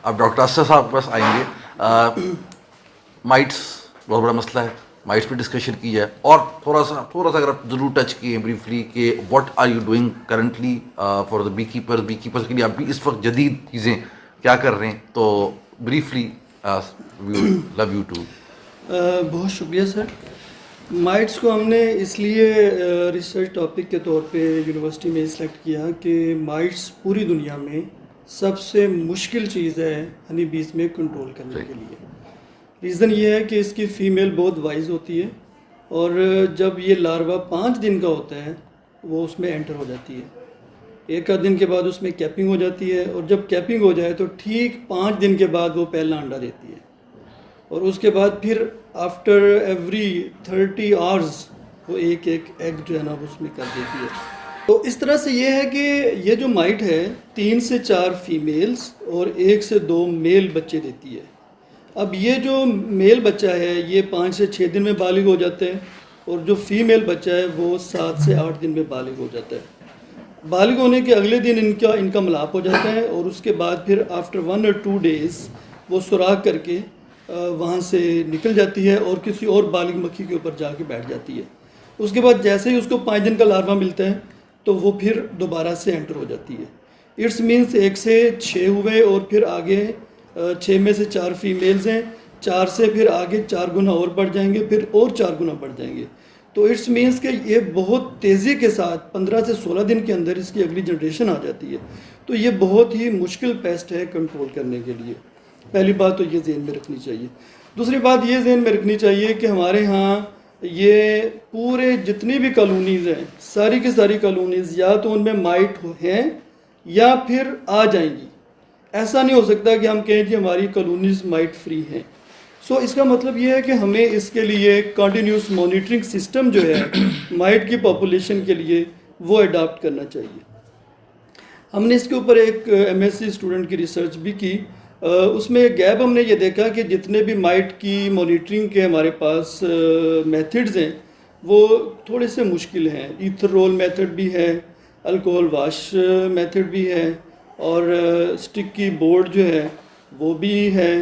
अब डॉक्टर असद साहब के पास आएंगे। माइट्स बहुत बड़ा मसला है, माइट्स पे डिस्कशन की जाए और थोड़ा सा अगर आप जरूर टच किए ब्रीफली कि what are you doing currently for the bee keepers के लिए आप भी इस वक्त जदीद चीज़ें क्या कर रहे हैं, तो briefly we would love you to. बहुत शुक्रिया सर। माइट्स को हमने इसलिए रिसर्च टॉपिक के तौर पे यूनिवर्सिटी में सिलेक्ट किया कि माइट्स पूरी दुनिया में सबसे मुश्किल चीज़ है हनी बीज में कंट्रोल करने के लिए। रीज़न ये है कि इसकी फ़ीमेल बहुत वाइज होती है और जब ये लार्वा 5 दिन का होता है वो उसमें एंटर हो जाती है। एक आध दिन के बाद उसमें कैपिंग हो जाती है और जब कैपिंग हो जाए तो ठीक 5 दिन के बाद वो पहला अंडा देती है और उसके बाद फिर आफ्टर एवरी 30 आवर्स वो एक एग जो है ना उसमें कर देती है। तो इस तरह से ये है कि ये जो माइट है 3 से 4 फीमेल्स और 1 से 2 मेल बच्चे देती है। अब ये जो मेल बच्चा है ये 5 से 6 दिन में बालिग हो जाते हैं और जो फीमेल बच्चा है वो 7 से 8 दिन में बालिग हो जाता है। बालिग होने के अगले दिन इनका मिलाप हो जाता है और उसके बाद फिर आफ्टर 1 और 2 डेज़ वो सुराख करके वहाँ से निकल जाती है और किसी और बालिग मक्खी के ऊपर जाके बैठ जाती है। उसके बाद जैसे ही उसको 5 दिन का लार्वा मिलता है तो वो फिर दोबारा से एंटर हो जाती है। इट्स मीन्स 1 से 6 हुए और फिर आगे 6 में से 4 फीमेल्स हैं, 4 से फिर आगे 4 गुना और बढ़ जाएंगे, फिर और 4 गुना बढ़ जाएंगे। तो इट्स मीन्स कि ये बहुत तेज़ी के साथ 15 से 16 दिन के अंदर इसकी अगली जनरेशन आ जाती है। तो ये बहुत ही मुश्किल पेस्ट है कंट्रोल करने के लिए। पहली बात तो ये जहन में रखनी चाहिए। दूसरी बात ये जहन में रखनी चाहिए कि हमारे यहाँ ये पूरे जितनी भी कॉलोनीज़ हैं सारी की सारी कॉलोनीज़ या तो उनमें माइट हैं या फिर आ जाएंगी। ऐसा नहीं हो सकता कि हम कहें कि हमारी कॉलोनीज़ माइट फ्री हैं। सो इसका मतलब ये है कि हमें इसके लिए कंटिन्यूस मॉनिटरिंग सिस्टम जो है माइट की पॉपुलेशन के लिए वो अडॉप्ट करना चाहिए। हमने इसके ऊपर एक एमएससी स्टूडेंट की रिसर्च भी की। उसमें गैप हमने ये देखा कि जितने भी माइट की मॉनिटरिंग के हमारे पास मेथड्स हैं वो थोड़े से मुश्किल हैं। ईथर रोल मेथड भी है, अल्कोहल वाश मेथड भी है और स्टिक की बोर्ड जो है वो भी है,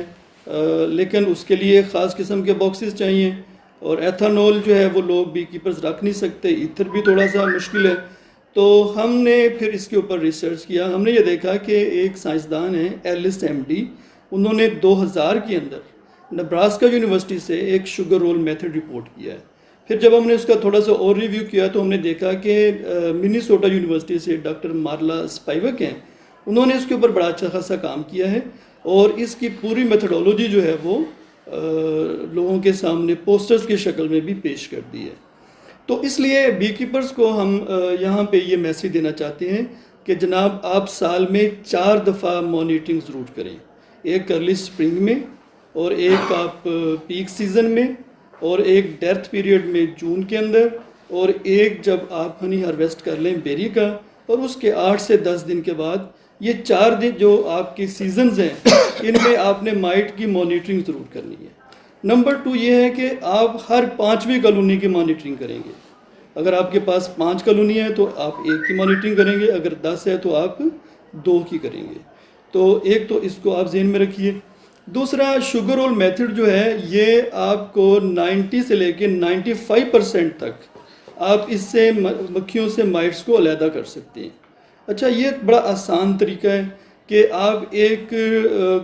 लेकिन उसके लिए ख़ास किस्म के बॉक्सेस चाहिए और एथानॉल जो है वो लोग बी कीपर्स रख नहीं सकते। ईथर भी थोड़ा सा मुश्किल है। तो हमने फिर इसके ऊपर रिसर्च किया। हमने ये देखा कि एक साइंसदान है एलिस एमडी, उन्होंने 2000 के अंदर नब्रास्का यूनिवर्सिटी से एक शुगर रोल मेथड रिपोर्ट किया है। फिर जब हमने उसका थोड़ा सा और रिव्यू किया तो हमने देखा कि मिनीसोटा यूनिवर्सिटी से डॉक्टर मार्ला स्पाइवक हैं, उन्होंने इसके ऊपर बड़ा अच्छा खासा काम किया है और इसकी पूरी मेथडोलॉजी जो है वो लोगों के सामने पोस्टर्स की शक्ल में भी पेश कर दी है। तो इसलिए बी कीपर्स को हम यहाँ पे ये मैसेज देना चाहते हैं कि जनाब आप साल में 4 दफ़ा मॉनिटरिंग ज़रूर करें। एक अर्ली स्प्रिंग में और एक आप पीक सीज़न में और एक डेथ पीरियड में जून के अंदर और एक जब आप हनी हार्वेस्ट कर लें बेरी का और उसके 8 से 10 दिन के बाद। ये 4 दिन जो आपकी सीजन्स हैं इनमें आपने माइट की मॉनिटरिंग ज़रूर करनी है। नंबर 2 ये है कि आप हर 5वीं कॉलोनी की मॉनिटरिंग करेंगे। अगर आपके पास 5 कॉलोनी है तो आप 1 की मॉनिटरिंग करेंगे, अगर 10 है तो आप 2 की करेंगे। तो एक तो इसको आप जहन में रखिए। दूसरा शुगर रोल मेथड जो है ये आपको 90 से लेकर 95% तक आप इससे मक्खियों से माइट्स को अलहदा कर सकते हैं। अच्छा, ये बड़ा आसान तरीका है कि आप एक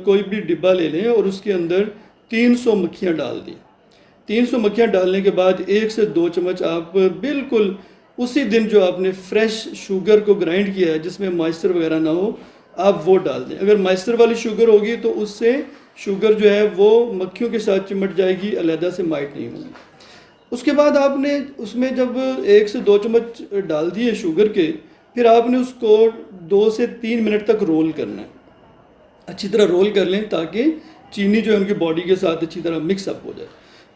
कोई भी डिब्बा ले लें और उसके अंदर 300 मक्खियाँ डाल दें। 300 मक्खियाँ डालने के बाद 1 से 2 चम्मच आप बिल्कुल उसी दिन जो आपने फ्रेश शुगर को ग्राइंड किया है जिसमें मॉइस्चर वगैरह ना हो आप वो डाल दें। अगर मॉइस्चर वाली शुगर होगी तो उससे शुगर जो है वो मक्खियों के साथ चिमट जाएगी, अलहदा से माइट नहीं होगी। उसके बाद आपने उसमें जब 1 से 2 चम्मच डाल दिए शुगर के, फिर आपने उसको 2 से 3 मिनट तक रोल करना है। अच्छी तरह रोल कर लें ताकि चीनी जो है उनकी बॉडी के साथ अच्छी तरह मिक्सअप हो जाए।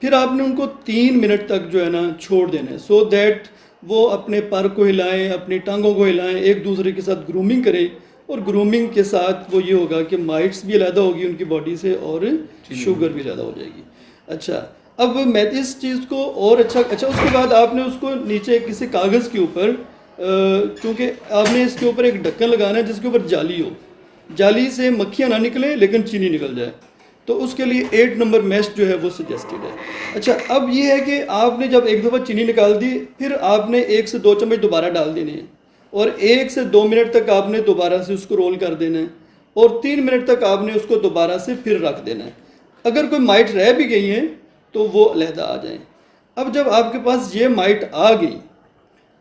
फिर आपने उनको 3 मिनट तक जो है ना छोड़ देना है सो दैट वो अपने पर को हिलाएं, अपनी टांगों को हिलाएं, एक दूसरे के साथ ग्रूमिंग करें और ग्रूमिंग के साथ वो ये होगा कि माइट्स भी अलहदा होगी उनकी बॉडी से और शुगर भी अलहदा हो जाएगी। अच्छा, अब मैं इस चीज़ को और अच्छा उसके बाद आपने उसको नीचे किसी कागज़ के ऊपर, क्योंकि आपने इसके ऊपर एक ढक्कन लगाना है जिसके ऊपर जाली हो, जाली से मक्खियाँ ना निकलें लेकिन चीनी निकल जाए, तो उसके लिए 8 नंबर मैश जो है वो सजेस्टेड है। अच्छा, अब ये है कि आपने जब एक दफ़ा चीनी निकाल दी, फिर आपने 1 से 2 चम्मच दोबारा डाल देने हैं और 1 से 2 मिनट तक आपने दोबारा से उसको रोल कर देना है और 3 मिनट तक आपने उसको दोबारा से फिर रख देना है। अगर कोई माइट रह भी गई हैं तो वो अलहदा आ जाएं। अब जब आपके पास ये माइट आ गई,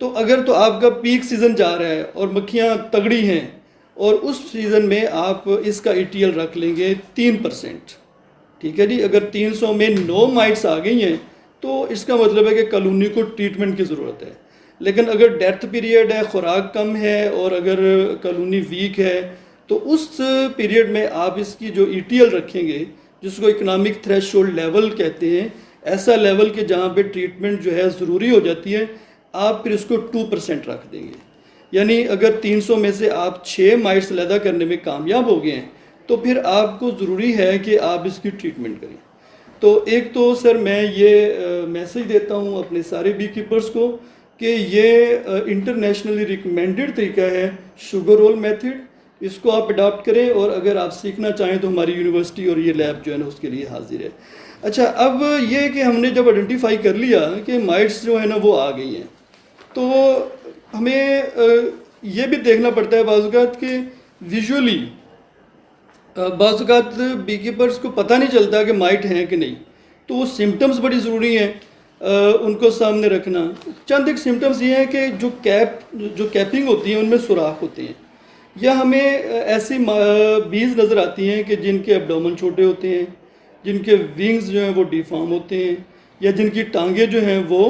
तो अगर तो आपका पीक सीज़न जा रहा है और मक्खियाँ तगड़ी हैं और उस सीज़न में आप इसका ETL रख लेंगे 3%। ठीक है जी, अगर 300 में 9 माइट्स आ गई हैं तो इसका मतलब है कि कॉलोनी को ट्रीटमेंट की ज़रूरत है। लेकिन अगर डेथ पीरियड है, खुराक कम है और अगर कॉलोनी वीक है, तो उस पीरियड में आप इसकी जो ETL रखेंगे, जिसको इकोनॉमिक थ्रेशोल्ड लेवल कहते हैं, ऐसा लेवल कि जहाँ पे ट्रीटमेंट जो है ज़रूरी हो जाती है, आप फिर इसको 2% रख देंगे। यानी अगर 300 में से आप 6 माइट्स अलहदा करने में कामयाब हो गए हैं, तो फिर आपको ज़रूरी है कि आप इसकी ट्रीटमेंट करें। तो एक तो सर मैं ये मैसेज देता हूँ अपने सारे बी कीपर्स को कि ये इंटरनेशनली रिकमेंडेड तरीका है शुगर रोल मेथड, इसको आप अडॉप्ट करें और अगर आप सीखना चाहें तो हमारी यूनिवर्सिटी और ये लैब जो है ना उसके लिए हाजिर है। अच्छा, अब ये कि हमने जब आइडेंटिफाई कर लिया कि माइट्स जो है ना वो आ गई हैं, तो हमें ये भी देखना पड़ता है बाज़-औक़ात कि विजुअली बाज़-औक़ात बी कीपर्स को पता नहीं चलता कि माइट हैं कि नहीं, तो वो सिम्टम्स बड़ी ज़रूरी हैं उनको सामने रखना। चंद एक सिम्टम्स ये हैं कि जो कैपिंग होती है उनमें सुराख होते हैं, या हमें ऐसी बीज नज़र आती हैं कि जिनके एब्डोमेन छोटे होते हैं, जिनके विंग्स जो हैं वो डिफॉर्म होते हैं, या जिनकी टांगें जो हैं वो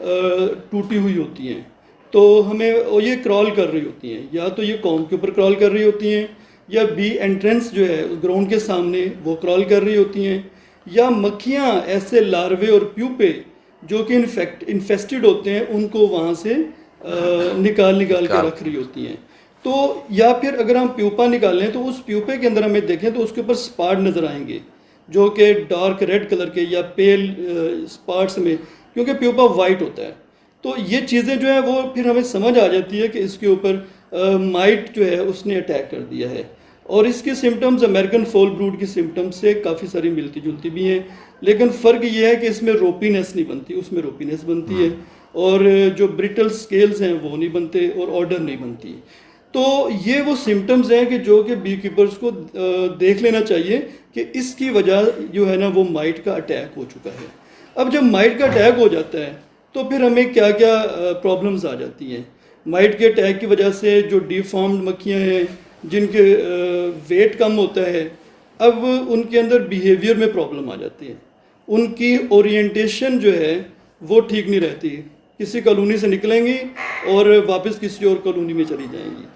टूटी हुई होती हैं। तो हमें ये क्रॉल कर रही होती हैं, या तो ये कॉम के ऊपर क्रॉल कर रही होती हैं, या बी एंट्रेंस जो है ग्राउंड के सामने वो क्रॉल कर रही होती हैं, या मक्खियाँ ऐसे लार्वे और प्यूपे जो कि इन्फेस्टेड होते हैं उनको वहाँ से निकाल के रख रही होती हैं। तो या फिर अगर हम प्यूपा निकालें तो उस प्यूपे के अंदर हमें देखें तो उसके ऊपर स्पॉट नज़र आएंगे जो कि डार्क रेड कलर के या पेल स्पॉट्स में, क्योंकि प्यूपा वाइट होता है। तो ये चीज़ें जो है वो फिर हमें समझ आ जाती है कि इसके ऊपर माइट जो है उसने अटैक कर दिया है। और इसके सिम्टम्स अमेरिकन फॉल ब्रूड की सिम्टम्स से काफ़ी सारी मिलती जुलती भी हैं, लेकिन फ़र्क ये है कि इसमें रोपीनेस नहीं बनती, उसमें रोपीनेस बनती है, और जो ब्रिटल स्केल्स हैं वो नहीं बनते और ऑर्डर नहीं बनती। तो ये वो सिम्टम्स हैं कि जो कि बी कीपर्स को देख लेना चाहिए कि इसकी वजह जो है ना वो माइट का अटैक हो चुका है। अब जब माइट का अटैक हो जाता है तो फिर हमें क्या क्या प्रॉब्लम्स आ जाती हैं। माइट के अटैक की वजह से जो डिफॉर्म्ड मक्खियाँ हैं, जिनके वेट कम होता है, अब उनके अंदर बिहेवियर में प्रॉब्लम आ जाती है, उनकी ओरिएंटेशन जो है वो ठीक नहीं रहती, किसी कॉलोनी से निकलेंगी और वापस किसी और कॉलोनी में चली जाएंगी।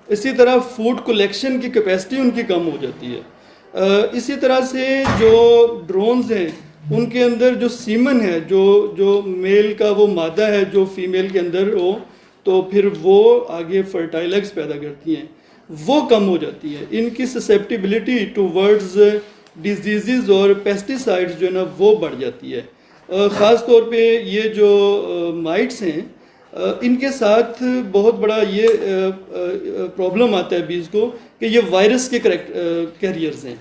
इसी तरह फूड कलेक्शन की कैपेसिटी उनकी कम हो जाती है। इसी तरह से जो ड्रोन्स हैं उनके अंदर जो सीमन है, जो मेल का वो मादा है जो फीमेल के अंदर हो, तो फिर वो आगे फर्टाइल एग्स पैदा करती हैं, वो कम हो जाती है। इनकी ससेप्टिबिलिटी टूवर्ड्स डिजीज़ और पेस्टिसाइड्स जो है ना वो बढ़ जाती है। ख़ास तौर पे ये जो माइट्स हैं इनके साथ बहुत बड़ा ये प्रॉब्लम आता है बीज को कि ये वायरस के कैरियर्स हैं।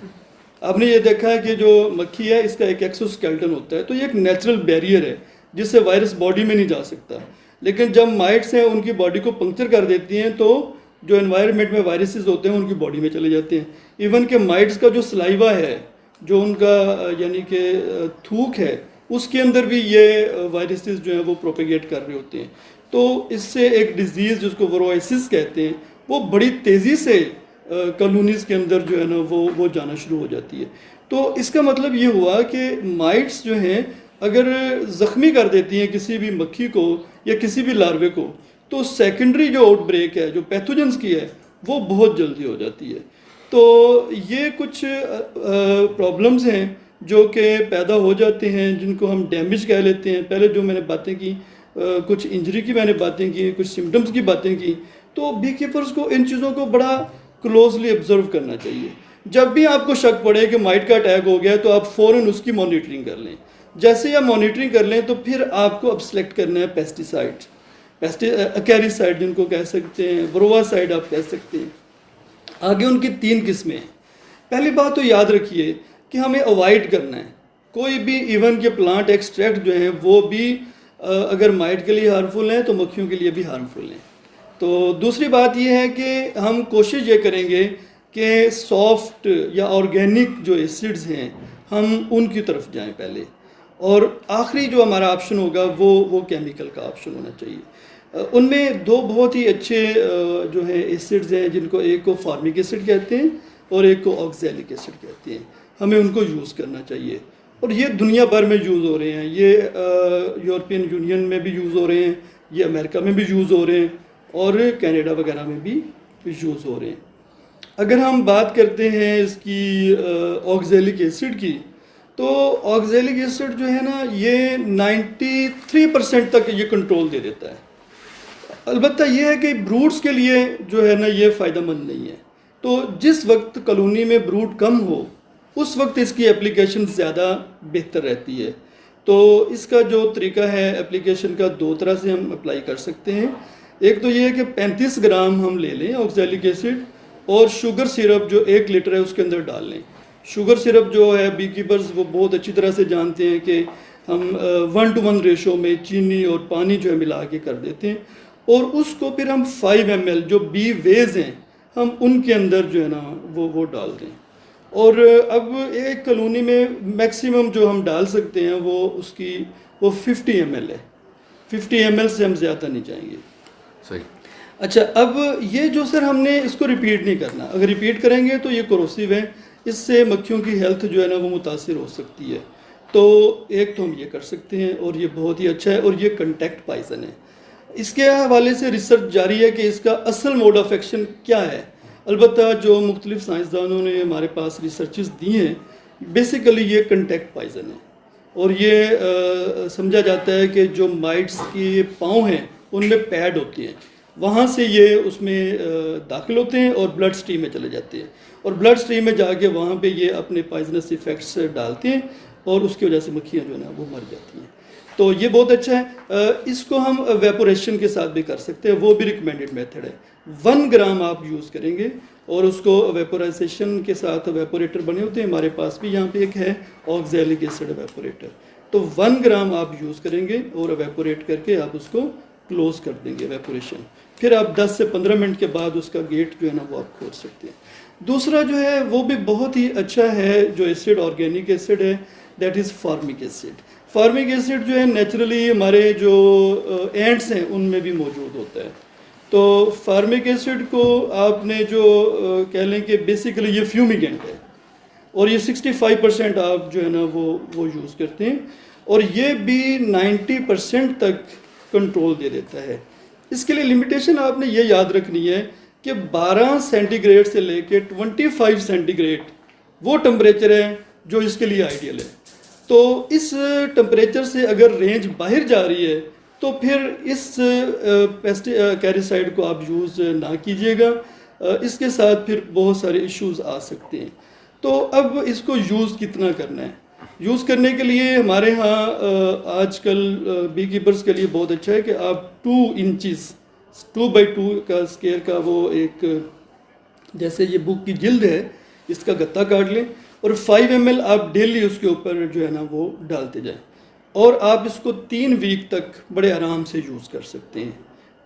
आपने ये देखा है कि जो मक्खी है इसका एक एक्सोस्केलेटन होता है, तो ये एक नेचुरल बैरियर है जिससे वायरस बॉडी में नहीं जा सकता। लेकिन जब माइट्स हैं उनकी बॉडी को पंक्चर कर देती हैं तो जो एनवायरनमेंट में वायरसेस होते हैं उनकी बॉडी में चले जाते हैं। इवन के माइट्स का जो सलाइवा है, जो उनका यानी कि थूक है, उसके अंदर भी ये वायरसेस जो हैं वो प्रोपेगेट कर रहे होते हैं। तो इससे एक डिजीज़ जिसको वरोसिस कहते हैं वो बड़ी तेज़ी से कॉलोनीज़ के अंदर जो है ना वो जाना शुरू हो जाती है। तो इसका मतलब ये हुआ कि माइट्स जो हैं अगर ज़ख्मी कर देती हैं किसी भी मक्खी को या किसी भी लार्वे को, तो सेकेंडरी जो आउटब्रेक है जो पैथोजेंस की है वो बहुत जल्दी हो जाती है। तो ये कुछ प्रॉब्लम्स हैं जो कि पैदा हो जाते हैं जिनको हम डैमेज कह लेते हैं। पहले जो मैंने बातें की, कुछ इंजरी की मैंने बातें की, कुछ सिम्टम्स की बातें की, तो बी कीपर्स को इन चीज़ों को बड़ा क्लोजली ऑब्जर्व करना चाहिए। जब भी आपको शक पड़े कि माइट का अटैक हो गया तो आप फ़ौरन उसकी मॉनिटरिंग कर लें। जैसे ही आप मॉनिटरिंग कर लें तो फिर आपको अब सेलेक्ट करना है पेस्टिसाइड, अकैरिसाइड जिनको कह सकते हैं, वरोवासाइड आप कह सकते हैं। आगे उनकी 3 किस्में हैं। पहली बात तो याद रखिए कि हमें अवॉइड करना है कोई भी इवन के प्लांट एक्सट्रैक्ट जो हैं वो भी अगर माइट के लिए हार्मफुल हैं तो मक्खियों के लिए भी हार्मफुल हैं। तो दूसरी बात ये है कि हम कोशिश ये करेंगे कि सॉफ्ट या ऑर्गेनिक जो एसिड्स हैं हम उनकी तरफ जाएं पहले, और आखिरी जो हमारा ऑप्शन होगा वो केमिकल का ऑप्शन होना चाहिए। उनमें 2 बहुत ही अच्छे जो है एसिड्स हैं, जिनको एक को फार्मिक एसिड कहते हैं और एक को ऑक्सैलिक एसिड कहते हैं। हमें उनको यूज़ करना चाहिए और ये दुनिया भर में यूज़ हो रहे हैं। ये यूरोपियन यूनियन में भी यूज़ हो रहे हैं, ये अमेरिका में भी यूज़ हो रहे हैं और कनाडा वगैरह में भी यूज़ हो रहे हैं। अगर हम बात करते हैं इसकी ऑक्सैलिक एसिड की, तो ऑक्सैलिक एसिड जो है ना ये 93% तक ये कंट्रोल दे देता है। अलबत्ता ये है कि ब्रूड्स के लिए जो है ना ये फ़ायदेमंद नहीं है। तो जिस वक्त कॉलोनी में ब्रूड कम हो उस वक्त इसकी एप्लीकेशन ज़्यादा बेहतर रहती है। तो इसका जो तरीका है एप्लीकेशन का 2 तरह से हम अप्लाई कर सकते हैं। एक तो ये है कि 35 ग्राम हम ले लें ऑक्सैलिक एसिड और शुगर सिरप जो 1 लीटर है उसके अंदर डाल लें। शुगर सिरप जो है बी कीपर्स वो बहुत अच्छी तरह से जानते हैं कि हम 1:1 रेशो में चीनी और पानी जो है मिला के कर देते हैं और उसको फिर हम 5 ml जो बी वेज हैं हम उनके अंदर जो है ना वो डाल दें। और अब एक कॉलोनी में मैक्सिमम जो हम डाल सकते हैं वो 50 ml है। 50 ml से हम ज़्यादा नहीं जाएंगे। सही। अच्छा, अब ये जो सर हमने इसको रिपीट नहीं करना। अगर रिपीट करेंगे तो ये कोरोसिव है, इससे मक्खियों की हेल्थ जो है ना वो मुतासिर हो सकती है। तो एक तो हम ये कर सकते हैं और ये बहुत ही अच्छा है और ये कंटैक्ट पॉइजन है। इसके हवाले से रिसर्च जारी है कि इसका असल मोड ऑफ एक्शन क्या है। अलबत्ता जो मुख्तलिफ साइंसदानों ने हमारे पास रिसर्चेस दी हैं, बेसिकली ये कंटैक्ट पॉइजन है और ये समझा जाता है कि जो माइट्स की पाँव हैं उनमें पैड होते हैं, वहाँ से ये उसमें दाखिल होते हैं और ब्लड स्ट्रीम में चले जाते हैं और ब्लड स्ट्रीम में जाके वहाँ पे ये अपने पॉइजनस इफ़ेक्ट्स डालते हैं और उसकी वजह से मक्खियाँ जो है ना वो मर जाती हैं। तो ये बहुत अच्छा है। इसको हम वेपोरेशन के साथ भी कर सकते हैं, वो भी रिकमेंडेड मेथड है। 1 ग्राम आप यूज़ करेंगे और उसको वेपोराइजेशन के साथ वेपोरेटर बने होते हैं, हमारे पास भी यहाँ पे एक है ऑक्सैलिक एसिड वेपोरेटर। तो 1 ग्राम आप यूज़ करेंगे और वेपोरेट करके आप उसको क्लोज़ कर देंगे वेपोरेशन। फिर आप 10 से 15 मिनट के बाद उसका गेट जो है ना वो आप खोल सकते हैं। दूसरा जो है वो भी बहुत ही अच्छा है जो एसिड ऑर्गेनिक एसिड है, that is formic acid. Formic acid जो है नेचुरली हमारे जो एंट्स हैं उनमें भी मौजूद होता है। तो फार्मिक एसिड को आपने जो कह लें कि बेसिकली ये फ्यूमिगेंट है और ये 65% आप जो है ना वो यूज़ करते हैं और ये भी 90% तक कंट्रोल दे देता है। इसके लिए लिमिटेशन आपने ये याद रखनी है कि 12 सेंटीग्रेड से लेके 25 सेंटीग्रेड वो टेम्परेचर है जो इसके लिए आइडियल है। तो इस टेम्परेचर से अगर रेंज बाहर जा रही है तो फिर इस कैरिसाइड को आप यूज़ ना कीजिएगा, इसके साथ फिर बहुत सारे इश्यूज आ सकते हैं। तो अब इसको यूज़ कितना करना है? यूज़ करने के लिए हमारे यहाँ आजकल बी कीपर्स के लिए बहुत अच्छा है कि आप 2 इंचेस 2x2 का स्केयर का वो एक जैसे ये बुक की जिल्द है इसका गत्ता काट लें और 5 ml आप डेली उसके ऊपर जो है ना वो डालते जाएं और आप इसको 3 वीक तक बड़े आराम से यूज़ कर सकते हैं।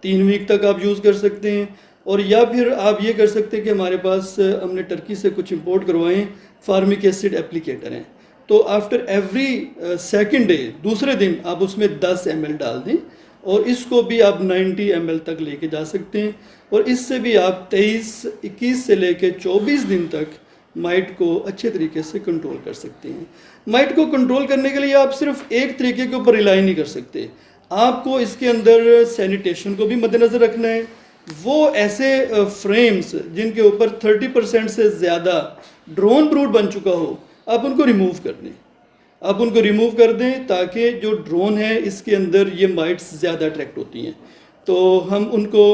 3 वीक तक आप यूज़ कर सकते हैं। और या फिर आप ये कर सकते हैं कि हमारे पास हमने टर्की से कुछ इंपोर्ट करवाएं फार्मिक एसिड एप्लीकेटर हैं, तो आफ्टर एवरी सेकेंड डे दूसरे दिन आप उसमें 10 ml डाल दें और इसको भी आप 90 ml तक लेके जा सकते हैं और इससे भी आप 21 से लेके 24 दिन तक माइट को अच्छे तरीके से कंट्रोल कर सकते हैं। माइट को कंट्रोल करने के लिए आप सिर्फ एक तरीके के ऊपर रिलाई नहीं कर सकते, आपको इसके अंदर सैनिटेशन को भी मद्देनज़र रखना है। वो ऐसे फ्रेम्स जिनके ऊपर 30% से ज़्यादा ड्रोन ब्रूड बन चुका हो आप उनको रिमूव कर दें, आप उनको रिमूव कर दें ताकि जो ड्रोन है इसके अंदर ये माइट्स ज़्यादा अट्रैक्ट होती हैं। तो हम उनको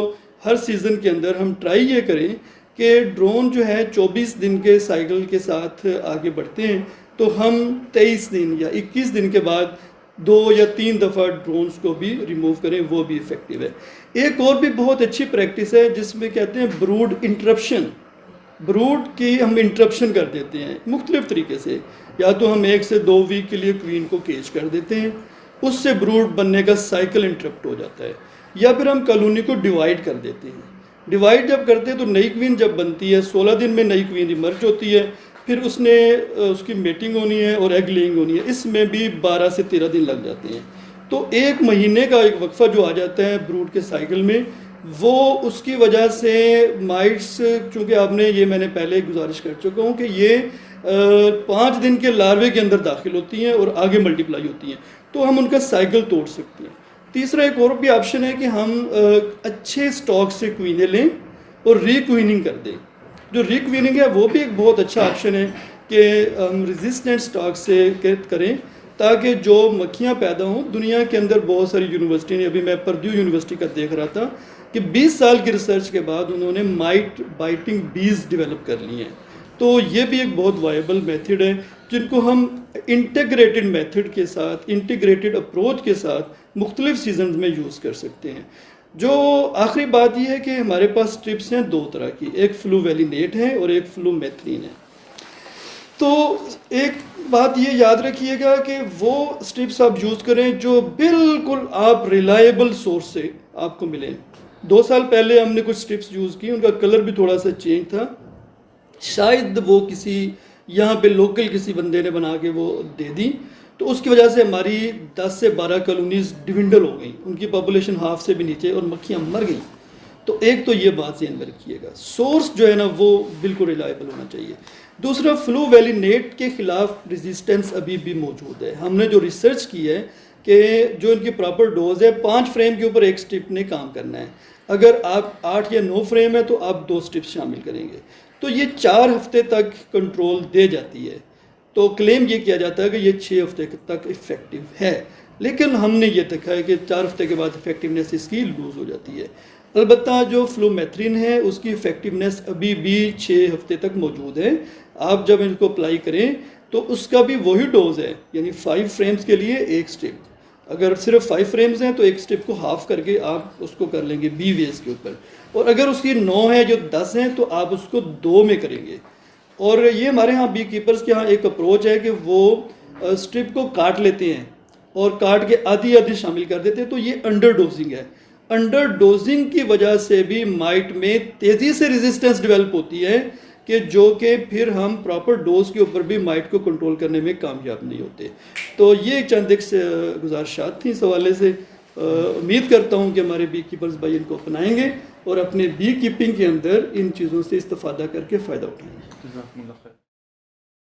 हर सीज़न के अंदर हम ट्राई ये करें कि ड्रोन जो है 24 दिन के साइकिल के साथ आगे बढ़ते हैं, तो हम 23 दिन या 21 दिन के बाद 2 या 3 दफ़ा ड्रोन्स को भी रिमूव करें, वो भी इफ़ेक्टिव है। एक और भी बहुत अच्छी प्रैक्टिस है जिसमें कहते हैं ब्रूड इंटरप्शन। ब्रूड की हम इंटरप्शन कर देते हैं मुख्तलिफ तरीके से। या तो हम 1 से 2 वीक के लिए क्वीन को केज कर देते हैं, उससे ब्रूड बनने का साइकिल इंटरप्ट हो जाता है। या फिर हम कॉलोनी को डिवाइड कर देते हैं। डिवाइड जब करते हैं तो नई क्वीन जब बनती है 16 दिन में नई क्वीन इमर्ज होती है, फिर उसकी मेटिंग होनी है और एग लेइंग होनी है, इसमें भी 12 से 13 दिन लग जाते हैं। तो 1 महीने का एक वक्फा जो आ जाता है ब्रूड के साइकिल में, वो उसकी वजह से माइट्स, चूँकि आपने ये मैंने पहले गुजारिश कर चुका हूँ कि ये 5 दिन के लार्वे के अंदर दाखिल होती हैं और आगे मल्टीप्लाई होती हैं, तो हम उनका साइकिल तोड़ सकते हैं। तीसरा एक और भी ऑप्शन है कि हम अच्छे स्टॉक से क्वीनें लें और रीक्वीनिंग कर दें। जो रीक्वीनिंग है वो भी एक बहुत अच्छा ऑप्शन है कि हम रेजिस्टेंट स्टॉक से करें, ताकि जो मक्खियाँ पैदा हों। दुनिया के अंदर बहुत सारी यूनिवर्सिटी ने, अभी मैं परड्यू यूनिवर्सिटी का देख रहा था कि 20 साल की रिसर्च के बाद उन्होंने माइट बाइटिंग बीज डेवलप कर लिए हैं। तो ये भी एक बहुत वायबल मेथड है, जिनको हम इंटीग्रेटेड मेथड के साथ, इंटीग्रेटेड अप्रोच के साथ मुख्तलिफ सीजन में यूज़ कर सकते हैं। जो आखिरी बात यह है कि हमारे पास स्ट्रिप्स हैं 2 तरह की, एक फ्लूवेलिनेट है और एक फ्लूमेथ्रिन है। तो एक बात ये याद रखिएगा कि वो स्ट्रिप्स आप यूज़ करें जो बिल्कुल आप रिलायबल सोर्स से आपको मिले। 2 साल पहले हमने कुछ स्ट्रिप्स यूज़ की, उनका कलर भी थोड़ा सा चेंज था, शायद वो किसी यहाँ पे लोकल किसी बंदे ने बना के वो दे दी, तो उसकी वजह से हमारी 10 से 12 कॉलोनीज डिविंडल हो गई, उनकी पॉपुलेशन हाफ से भी नीचे और मक्खियाँ मर गई। तो एक तो ये बात ध्यान में रखिएगा, सोर्स जो है ना वो बिल्कुल रिलायबल होना चाहिए। दूसरा, फ्लूवेलिनेट के ख़िलाफ़ रेजिस्टेंस अभी भी मौजूद है। हमने जो रिसर्च की है कि जो इनकी प्रॉपर डोज है, 5 फ्रेम के ऊपर 1 स्ट्रिप ने काम करना है। अगर आप 8 या 9 फ्रेम है तो आप 2 स्ट्रिप्स शामिल करेंगे, तो ये 4 हफ्ते तक कंट्रोल दे जाती है। तो क्लेम ये किया जाता है कि ये 6 हफ्ते तक इफ़ेक्टिव है, लेकिन हमने ये देखा है कि 4 हफ्ते के बाद इफ़ेक्टिवनेस इसकी लूज़ हो जाती है। अलबत्ता जो फ्लूमेथ्रिन है उसकी इफ़ेक्टिवनेस अभी भी 6 हफ्ते तक मौजूद है। आप जब इनको अप्लाई करें तो उसका भी वही डोज है, यानी 5 फ्रेम्स के लिए 1 स्ट्रिप। अगर सिर्फ 5 फ्रेम्स हैं तो 1 स्ट्रिप को हाफ करके आप उसको कर लेंगे बी वेज के ऊपर, और अगर उसकी 9 है जो 10 हैं तो आप उसको 2 में करेंगे। और ये हमारे यहाँ बी कीपर्स के यहाँ एक अप्रोच है कि वो स्ट्रिप को काट लेते हैं और काट के आधी आधी शामिल कर देते हैं, तो ये अंडर डोजिंग है। अंडर डोजिंग की वजह से भी माइट में तेज़ी से रेजिस्टेंस डेवलप होती है कि जो कि फिर हम प्रॉपर डोज के ऊपर भी माइट को कंट्रोल करने में कामयाब नहीं होते। तो ये चंद एक गुजारिशात थी इस हवाले से। उम्मीद करता हूँ कि हमारे बी कीपर्स भाई इनको अपनाएंगे और अपने बी कीपिंग के अंदर इन चीज़ों से इस्तेफादा करके फ़ायदा उठाएंगे।